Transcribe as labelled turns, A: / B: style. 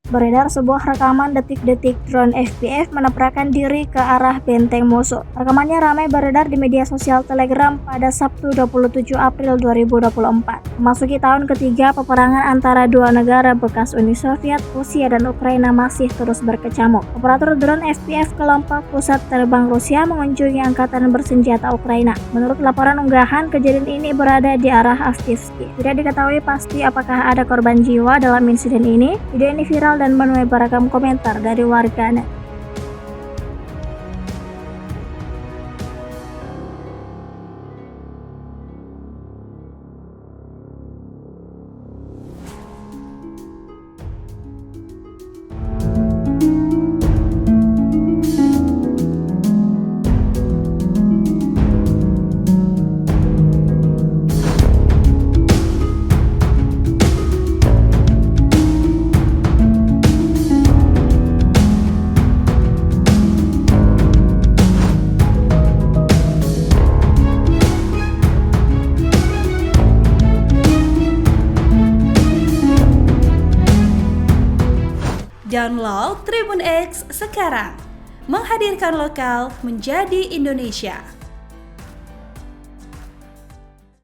A: Beredar sebuah rekaman detik-detik drone FPV menabrakkan diri ke arah benteng musuh. Rekamannya ramai beredar di media sosial Telegram pada Sabtu 27 April 2024. Memasuki tahun ketiga peperangan antara dua negara bekas Uni Soviet, Rusia dan Ukraina masih terus berkecamuk. Operator drone FPV kelompok pusat terbang Rusia mengunjungi angkatan bersenjata Ukraina. Menurut laporan unggahan, kejadian ini berada di arah Avdiivka. Tidak diketahui pasti apakah ada korban jiwa dalam insiden ini. Video ini viral dan menuai beragam komentar dari warganet.
B: Download Tribun X sekarang, menghadirkan lokal menjadi Indonesia.